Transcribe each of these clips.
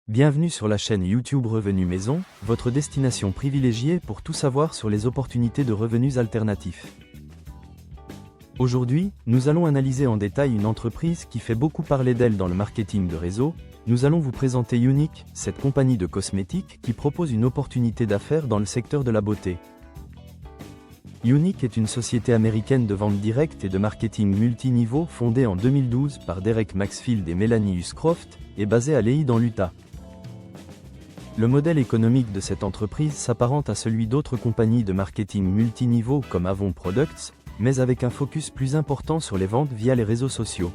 Bienvenue sur la chaîne YouTube Revenu Maison, votre destination privilégiée pour tout savoir sur les opportunités de revenus alternatifs. Aujourd'hui, nous allons analyser en détail une entreprise qui fait beaucoup parler d'elle dans le marketing de réseau. Nous allons vous présenter Younique, cette compagnie de cosmétiques qui propose une opportunité d'affaires dans le secteur de la beauté. Younique est une société américaine de vente directe et de marketing multiniveau fondée en 2012 par Derek Maxfield et Melanie Uscroft, et basée à Lehi dans l'Utah. Le modèle économique de cette entreprise s'apparente à celui d'autres compagnies de marketing multiniveau comme Avon Products, mais avec un focus plus important sur les ventes via les réseaux sociaux.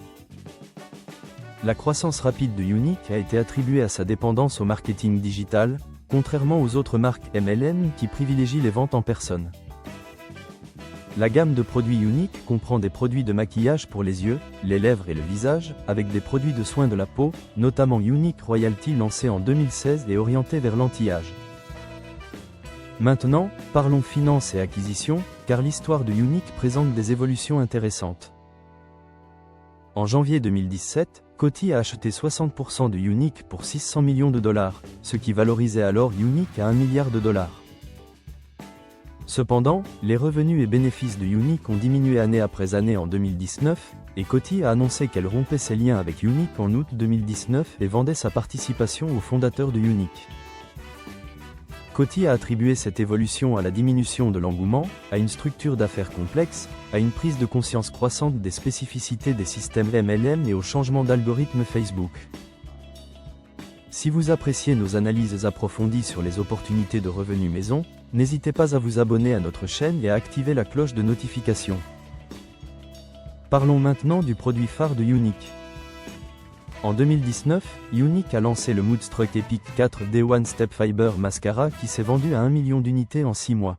La croissance rapide de Younique a été attribuée à sa dépendance au marketing digital, contrairement aux autres marques MLM qui privilégient les ventes en personne. La gamme de produits Younique comprend des produits de maquillage pour les yeux, les lèvres et le visage, avec des produits de soins de la peau, notamment Younique Royalty lancé en 2016 et orienté vers l'anti-âge. Maintenant, parlons finances et acquisitions, car l'histoire de Younique présente des évolutions intéressantes. En janvier 2017, Coty a acheté 60% de Younique pour $600 millions, ce qui valorisait alors Younique à $1 milliard. Cependant, les revenus et bénéfices de Younique ont diminué année après année en 2019, et Coty a annoncé qu'elle rompait ses liens avec Younique en août 2019 et vendait sa participation au fondateur de Younique. Coty a attribué cette évolution à la diminution de l'engouement, à une structure d'affaires complexe, à une prise de conscience croissante des spécificités des systèmes MLM et au changement d'algorithme Facebook. Si vous appréciez nos analyses approfondies sur les opportunités de revenus maison, n'hésitez pas à vous abonner à notre chaîne et à activer la cloche de notification. Parlons maintenant du produit phare de Younique. En 2019, Younique a lancé le Moodstruck Epic 4 Day One Step Fiber Mascara qui s'est vendu à 1 million d'unités en 6 mois.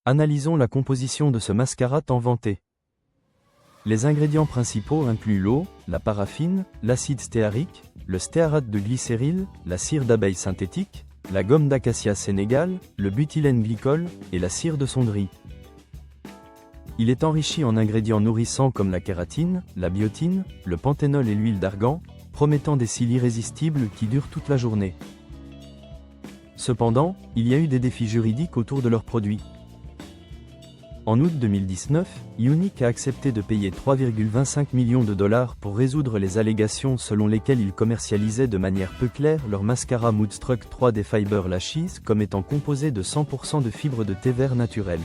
Analysons la composition de ce mascara tant vanté. Les ingrédients principaux incluent l'eau, la paraffine, l'acide stéarique, le stéarate de glycéryl, la cire d'abeille synthétique, la gomme d'acacia Sénégal, le butylène glycol et la cire de sonderie. Il est enrichi en ingrédients nourrissants comme la kératine, la biotine, le panthénol et l'huile d'argan, promettant des cils irrésistibles qui durent toute la journée. Cependant, il y a eu des défis juridiques autour de leurs produits. En août 2019, Younique a accepté de payer $3,25 millions pour résoudre les allégations selon lesquelles ils commercialisaient de manière peu claire leur mascara Moodstruck 3D Fiber Lashes comme étant composé de 100% de fibres de thé vert naturel.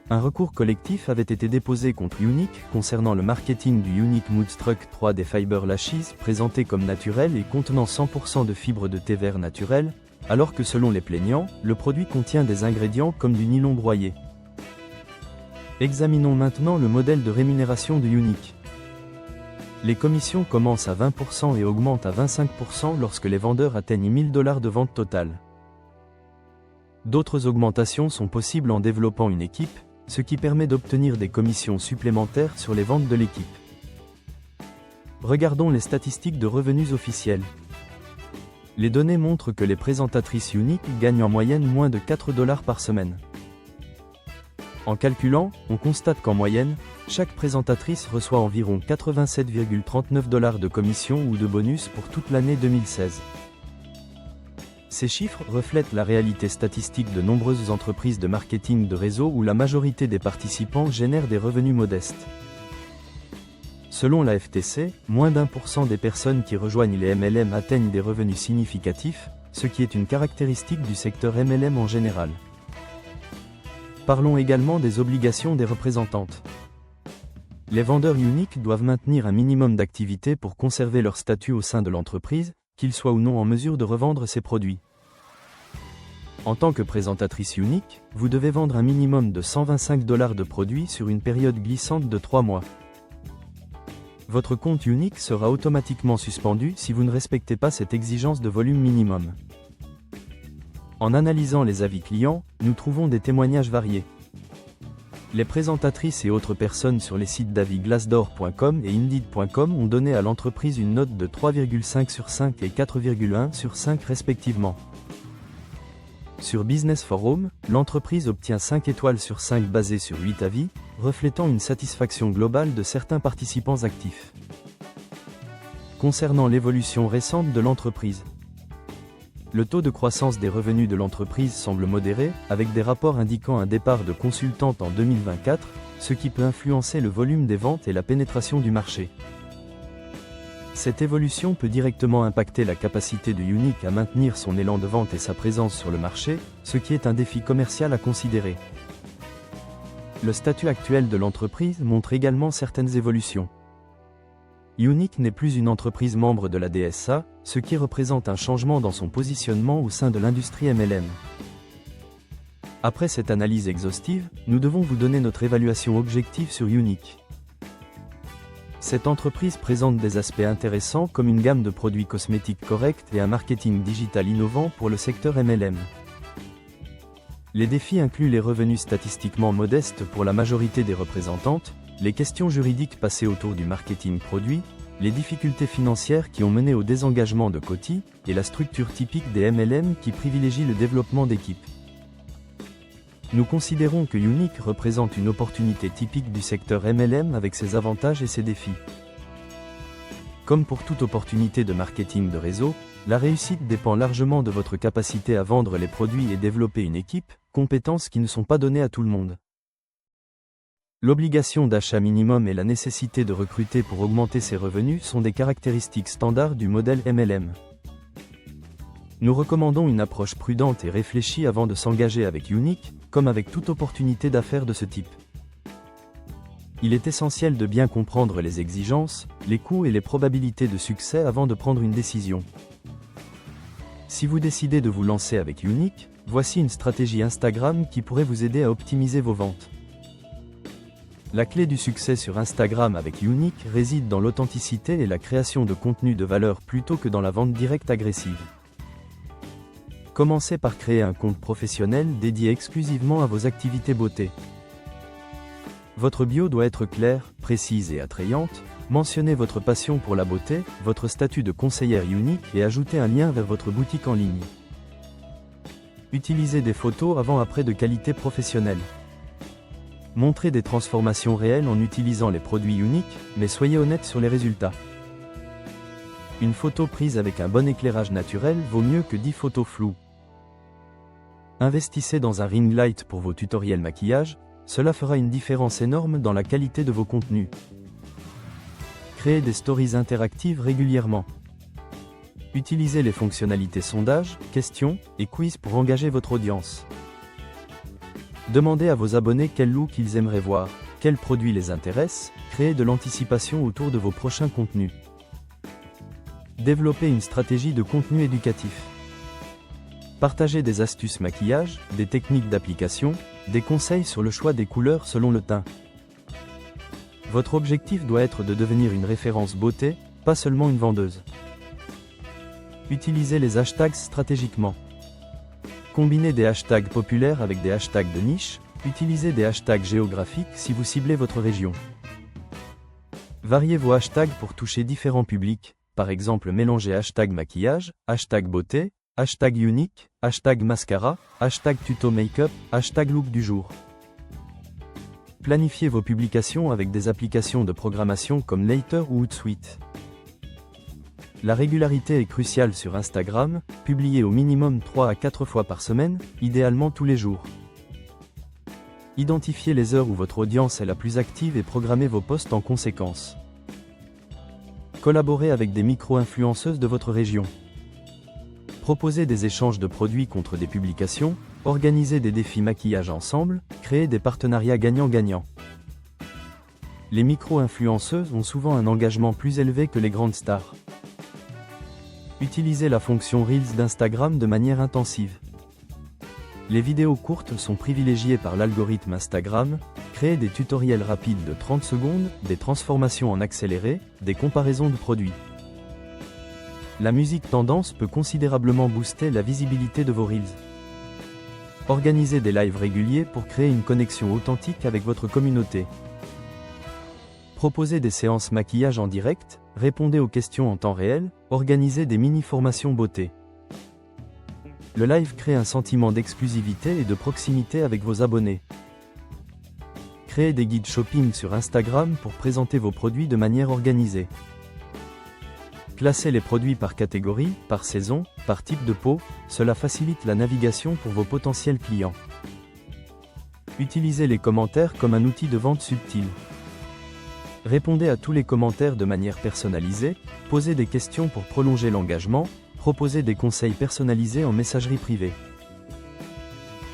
Un recours collectif avait été déposé contre Younique concernant le marketing du Younique Moodstruck 3D Fiber Lashes présenté comme naturel et contenant 100% de fibres de thé vert naturel, alors que selon les plaignants, le produit contient des ingrédients comme du nylon broyé. Examinons maintenant le modèle de rémunération de Younique. Les commissions commencent à 20% et augmentent à 25% lorsque les vendeurs atteignent $1000 de vente totale. D'autres augmentations sont possibles en développant une équipe, ce qui permet d'obtenir des commissions supplémentaires sur les ventes de l'équipe. Regardons les statistiques de revenus officiels. Les données montrent que les présentatrices Younique gagnent en moyenne moins de $4 par semaine. En calculant, on constate qu'en moyenne, chaque présentatrice reçoit environ $87,39 de commission ou de bonus pour toute l'année 2016. Ces chiffres reflètent la réalité statistique de nombreuses entreprises de marketing de réseau où la majorité des participants génèrent des revenus modestes. Selon la FTC, moins d'1% des personnes qui rejoignent les MLM atteignent des revenus significatifs, ce qui est une caractéristique du secteur MLM en général. Parlons également des obligations des représentantes. Les vendeurs Younique doivent maintenir un minimum d'activité pour conserver leur statut au sein de l'entreprise, qu'ils soient ou non en mesure de revendre ces produits. En tant que présentatrice Younique, vous devez vendre un minimum de $125 de produits sur une période glissante de 3 mois. Votre compte Younique sera automatiquement suspendu si vous ne respectez pas cette exigence de volume minimum. En analysant les avis clients, nous trouvons des témoignages variés. Les présentatrices et autres personnes sur les sites d'avis Glassdoor.com et Indeed.com ont donné à l'entreprise une note de 3,5 sur 5 et 4,1 sur 5 respectivement. Sur Business Forum, l'entreprise obtient 5 étoiles sur 5 basées sur 8 avis, reflétant une satisfaction globale de certains participants actifs. Concernant l'évolution récente de l'entreprise. Le taux de croissance des revenus de l'entreprise semble modéré, avec des rapports indiquant un départ de consultantes en 2024, ce qui peut influencer le volume des ventes et la pénétration du marché. Cette évolution peut directement impacter la capacité de Unique à maintenir son élan de vente et sa présence sur le marché, ce qui est un défi commercial à considérer. Le statut actuel de l'entreprise montre également certaines évolutions. Unique n'est plus une entreprise membre de la DSA, ce qui représente un changement dans son positionnement au sein de l'industrie MLM. Après cette analyse exhaustive, nous devons vous donner notre évaluation objective sur Unique. Cette entreprise présente des aspects intéressants comme une gamme de produits cosmétiques corrects et un marketing digital innovant pour le secteur MLM. Les défis incluent les revenus statistiquement modestes pour la majorité des représentantes, les questions juridiques passées autour du marketing produit, les difficultés financières qui ont mené au désengagement de Coty, et la structure typique des MLM qui privilégie le développement d'équipes. Nous considérons que Unique représente une opportunité typique du secteur MLM avec ses avantages et ses défis. Comme pour toute opportunité de marketing de réseau, la réussite dépend largement de votre capacité à vendre les produits et développer une équipe, compétences qui ne sont pas données à tout le monde. L'obligation d'achat minimum et la nécessité de recruter pour augmenter ses revenus sont des caractéristiques standards du modèle MLM. Nous recommandons une approche prudente et réfléchie avant de s'engager avec Unique, comme avec toute opportunité d'affaires de ce type. Il est essentiel de bien comprendre les exigences, les coûts et les probabilités de succès avant de prendre une décision. Si vous décidez de vous lancer avec Unique, voici une stratégie Instagram qui pourrait vous aider à optimiser vos ventes. La clé du succès sur Instagram avec Unique réside dans l'authenticité et la création de contenu de valeur plutôt que dans la vente directe agressive. Commencez par créer un compte professionnel dédié exclusivement à vos activités beauté. Votre bio doit être claire, précise et attrayante. Mentionnez votre passion pour la beauté, votre statut de conseillère Unique et ajoutez un lien vers votre boutique en ligne. Utilisez des photos avant-après de qualité professionnelle. Montrez des transformations réelles en utilisant les produits Unique, mais soyez honnête sur les résultats. Une photo prise avec un bon éclairage naturel vaut mieux que 10 photos floues. Investissez dans un ring light pour vos tutoriels maquillage, cela fera une différence énorme dans la qualité de vos contenus. Créez des stories interactives régulièrement. Utilisez les fonctionnalités sondage, questions et quiz pour engager votre audience. Demandez à vos abonnés quel look ils aimeraient voir, quels produits les intéressent, créez de l'anticipation autour de vos prochains contenus. Développez une stratégie de contenu éducatif. Partagez des astuces maquillage, des techniques d'application, des conseils sur le choix des couleurs selon le teint. Votre objectif doit être de devenir une référence beauté, pas seulement une vendeuse. Utilisez les hashtags stratégiquement. Combinez des hashtags populaires avec des hashtags de niche, utilisez des hashtags géographiques si vous ciblez votre région. Variez vos hashtags pour toucher différents publics, par exemple mélangez hashtag maquillage, hashtag beauté, hashtag unique, hashtag mascara, hashtag tuto make-up, hashtag look du jour. Planifiez vos publications avec des applications de programmation comme Later ou Hootsuite. La régularité est cruciale sur Instagram, publiez au minimum 3 à 4 fois par semaine, idéalement tous les jours. Identifiez les heures où votre audience est la plus active et programmez vos posts en conséquence. Collaborez avec des micro-influenceuses de votre région. Proposez des échanges de produits contre des publications, organisez des défis maquillage ensemble, créez des partenariats gagnant-gagnant. Les micro-influenceuses ont souvent un engagement plus élevé que les grandes stars. Utilisez la fonction Reels d'Instagram de manière intensive. Les vidéos courtes sont privilégiées par l'algorithme Instagram, créez des tutoriels rapides de 30 secondes, des transformations en accéléré, des comparaisons de produits. La musique tendance peut considérablement booster la visibilité de vos Reels. Organisez des lives réguliers pour créer une connexion authentique avec votre communauté. Proposez des séances maquillage en direct, répondez aux questions en temps réel, organisez des mini-formations beauté. Le live crée un sentiment d'exclusivité et de proximité avec vos abonnés. Créez des guides shopping sur Instagram pour présenter vos produits de manière organisée. Classez les produits par catégorie, par saison, par type de peau, cela facilite la navigation pour vos potentiels clients. Utilisez les commentaires comme un outil de vente subtil. Répondez à tous les commentaires de manière personnalisée, posez des questions pour prolonger l'engagement, proposez des conseils personnalisés en messagerie privée.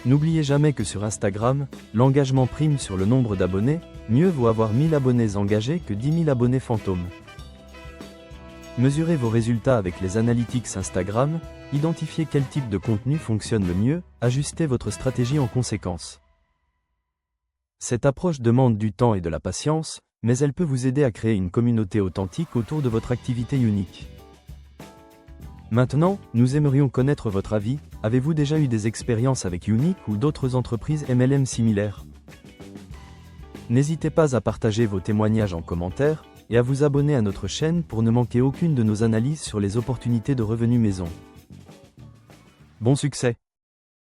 N'oubliez jamais que sur Instagram, l'engagement prime sur le nombre d'abonnés, mieux vaut avoir 1000 abonnés engagés que 10 000 abonnés fantômes. Mesurez vos résultats avec les analytics Instagram, identifiez quel type de contenu fonctionne le mieux, ajustez votre stratégie en conséquence. Cette approche demande du temps et de la patience, mais elle peut vous aider à créer une communauté authentique autour de votre activité unique. Maintenant, nous aimerions connaître votre avis. Avez-vous déjà eu des expériences avec Younique ou d'autres entreprises MLM similaires? N'hésitez pas à partager vos témoignages en commentaire et à vous abonner à notre chaîne pour ne manquer aucune de nos analyses sur les opportunités de revenus maison. Bon succès!